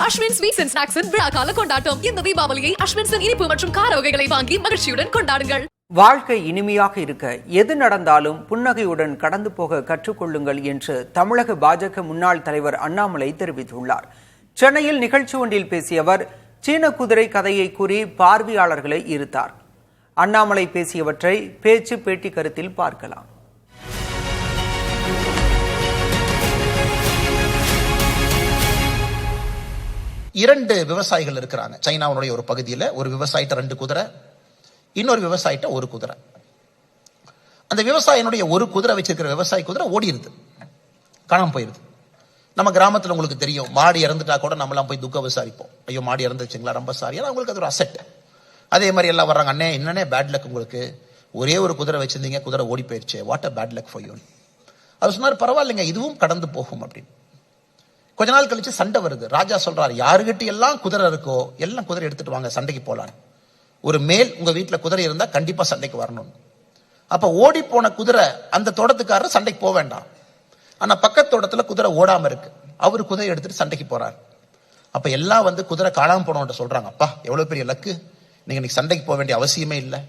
Ashwin sweets and ஸ்நாக்ஸின் விழாக்கால கொண்டாட்டம். இந்த தீபாவளியை அஸ்வின்ஸின் இனிப்பு மற்றும் கார வகைகளை வாங்கி மகிழ்ச்சியுடன் கொண்டாடுங்கள். வாழ்க்கை இனிமையாக இருக்க எது நடந்தாலும் புன்னகையுடன் கடந்து போக கற்றுக்கொள்ளுங்கள் என்று தமிழக பாஜக முன்னாள் தலைவர் அண்ணாமலை தெரிவித்துள்ளார். சென்னையில் நிகழ்ச்சி ஒன்றில் பேசிய அவர் சீன குதிரை கதையை கூறி பார்வையாளர்களை ஈர்த்தார். அண்ணாமலை பேசியவற்றை பேச்சு பேட்டி கருத்தில் பார்க்கலாம். இரண்டு விவசாயிகள் இருக்கிறாங்க சைனாவுடைய ஒரு பகுதியில். ஒரு விவசாயிட்ட 2 குதிரை, இன்னொரு விவசாயிட்ட 1 குதிரை. அந்த விவசாயினுடைய 1 குதிரை வச்சிருக்கிற விவசாயி குதிரை ஓடிடுது, காணாம போயிருது. நம்ம கிராமத்தில் உங்களுக்கு தெரியும், மாடு இறந்துட்டா கூட நம்மளாம் போய் துக்கம் விசாரிப்போம். ஐயோ மாடு இறந்துச்சுங்களா, ரொம்ப சாரி. ஏன்னா அவங்களுக்கு அது ஒரு அசெட். அதே மாதிரி எல்லாம் வர்றாங்க, அண்ணே என்னன்னே பேட் லக் உங்களுக்கு, ஒரே ஒரு குதிரை வச்சிருந்தீங்க, குதிரை ஓடி போயிடுச்சு, what a bad luck for you. அவர் சொன்னார், பரவாயில்லைங்க இதுவும் கடந்து போகும் அப்படின்னு. கொஞ்ச நாள் கழிச்சு சண்டை வருது. ராஜா சொல்றாரு, யாருகிட்ட எல்லாம் குதிரை இருக்கோ எல்லாம் குதிரை எடுத்துட்டு வாங்க, சண்டைக்கு போலாம். ஒரு மேல் உங்க வீட்டுல குதிரை இருந்தா கண்டிப்பா சண்டைக்கு வரணும். அப்ப ஓடி போன குதிரை அந்த தோட்டத்துக்காரர் சண்டைக்கு போக வேண்டாம். ஆனா பக்கத்து தோட்டத்துல குதிரை ஓடாம இருக்கு, அவரு குதிரை எடுத்துட்டு சண்டைக்கு போறாரு. அப்ப எல்லாம் வந்து குதிரை காணாம போனோம்னு சொல்றாங்க, அப்பா எவ்வளவு பெரிய லக்கு, நீங்க இன்னைக்கு சண்டைக்கு போக வேண்டிய அவசியமே இல்லை,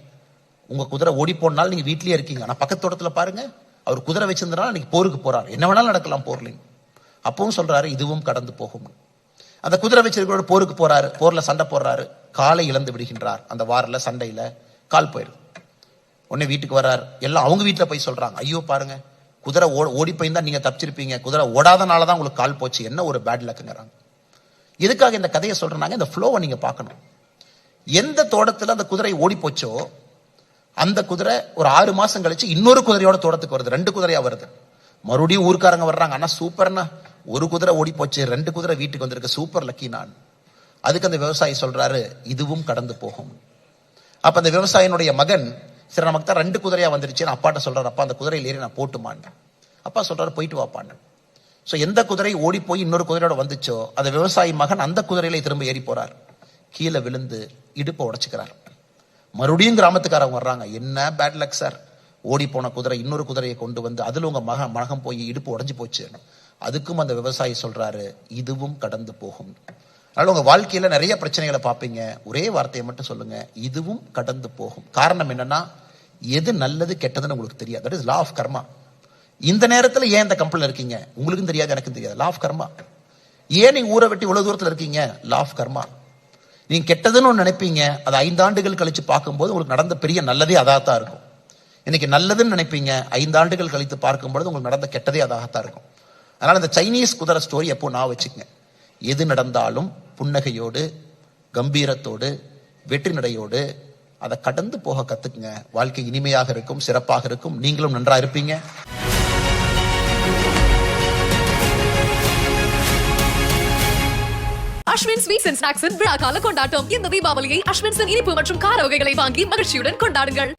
உங்க குதிரை ஓடி போனாலும் நீங்க வீட்லயே இருக்கீங்க. ஆனா பக்கத்து தோட்டத்துல பாருங்க, அவர் குதிரை வச்சிருந்தனால இன்னைக்கு போருக்கு போறாரு, என்ன வேணாலும் நடக்கலாம் போர்லிங்க. அப்பவும் சொல்றாரு இதுவும் கடந்து போகும். அந்த குதிரை வச்சிருக்கிற போருக்கு போறாரு, போர்ல சண்டை போடுறாரு, காலை இழந்து விடுகின்றார். அந்த வாரில் சண்டையில கால் போயிடும். உடனே வீட்டுக்கு வர்றாரு, எல்லாம் அவங்க வீட்டுல போய் சொல்றாங்க, ஐயோ பாருங்க குதிரை ஓடி போயிருந்தா நீங்க தப்பிச்சிருப்பீங்க, குதிரை ஓடாதனாலதான் உங்களுக்கு கால் போச்சு, என்ன ஒரு பேட் லக்குங்கிறாங்க. எதுக்காக இந்த கதையை சொல்றாங்க, இந்த ஃப்ளோவை நீங்க பார்க்கணும். எந்த தோட்டத்துல அந்த குதிரை ஓடி போச்சோ அந்த குதிரை ஒரு 6 மாசம் கழிச்சு இன்னொரு குதிரையோட தோட்டத்துக்கு வருது, 2 குதிரையா வருது. மறுபடியும் ஊர்க்காரங்க வர்றாங்க, ஆனா சூப்பர்னா ஒரு குதிரை ஓடி போச்சு, 2 குதிரை வீட்டுக்கு வந்திருக்கு, சூப்பர் லக்கி நான். அதுக்கு அந்த விவசாயி சொல்றாரு இதுவும் கடந்து போகும். அப்ப அந்த விவசாயினுடைய மகன், சரி நமக்கு தான் 2 குதிரையா வந்துருச்சு, அப்பாட்ட சொல்றாரு, அப்பா அந்த குதிரையில் ஏறி நான் போட்டுமான். அப்பா சொல்றாரு போயிட்டு வாப்பான்னு. சோ எந்த குதிரை ஓடி போய் இன்னொரு குதிரையோட வந்துச்சோ அந்த விவசாயி மகன் அந்த குதிரையில திரும்ப ஏறி போறார். கீழே விழுந்து இடுப்பை உடைச்சுக்கிறார். மறுபடியும் கிராமத்துக்காரங்க வர்றாங்க, என்ன பேட் லக் சார், ஓடி போன குதிரை இன்னொரு குதிரையை கொண்டு வந்து அதுல உங்க மகன் போய் இடுப்பு உடைஞ்சு போச்சு. அதுக்கும் அந்த விவசாயி சொல்றாரு இதுவும் கடந்து போகும். அதனால உங்க வாழ்க்கையில நிறைய பிரச்சனைகளை பார்ப்பீங்க, ஒரே வார்த்தையை மட்டும் சொல்லுங்க, இதுவும் கடந்து போகும். காரணம் என்னன்னா, எது நல்லது கெட்டதுன்னு உங்களுக்கு தெரியாது. தட் இஸ் லா ஆஃப் கர்மா. இந்த நேரத்துல ஏன் இந்த கம்பெனில இருக்கீங்க உங்களுக்கும் தெரியாது, எனக்கும் தெரியாது, லா ஆஃப் கர்மா. ஏன் நீங்க ஊரை விட்டு இவ்வளவு தூரத்துல இருக்கீங்க, லா ஆஃப் கர்மா. நீங்க கெட்டதுன்னு ஒன்று நினைப்பீங்க, அது 5 ஆண்டுகள் கழிச்சு பார்க்கும்போது உங்களுக்கு நடந்த பெரிய நல்லதே அதாகத்தான் இருக்கும். இன்னைக்கு நல்லதுன்னு நினைப்பீங்க, 5 ஆண்டுகள் கழித்து பார்க்கும்போது உங்களுக்கு நடந்த கெட்டதே அதாகத்தான் இருக்கும். அதனால இந்த சைனீஸ் குதிரை ஸ்டோரி எப்போ நான் வச்சுக்கங்க, எது நடந்தாலும் புன்னகையோடு, கம்பீரத்தோடு, வெற்றி நடையோடு அதை கடந்து போக கத்துக்குங்க. வாழ்க்கை இனிமையாக இருக்கும், சிறப்பாக இருக்கும், நீங்களும் நன்றா இருப்பீங்க. அஸ்வின் ஸ்வீட்ஸ் அண்ட் ஸ்நாக்ஸின் விழாக்கால கொண்டாட்டம். இந்த தீபாவளியை அஸ்வின்ஸின் இனிப்பு மற்றும் கார வகைகளை வாங்கி மகிழ்ச்சியுடன் கொண்டாடுங்கள்.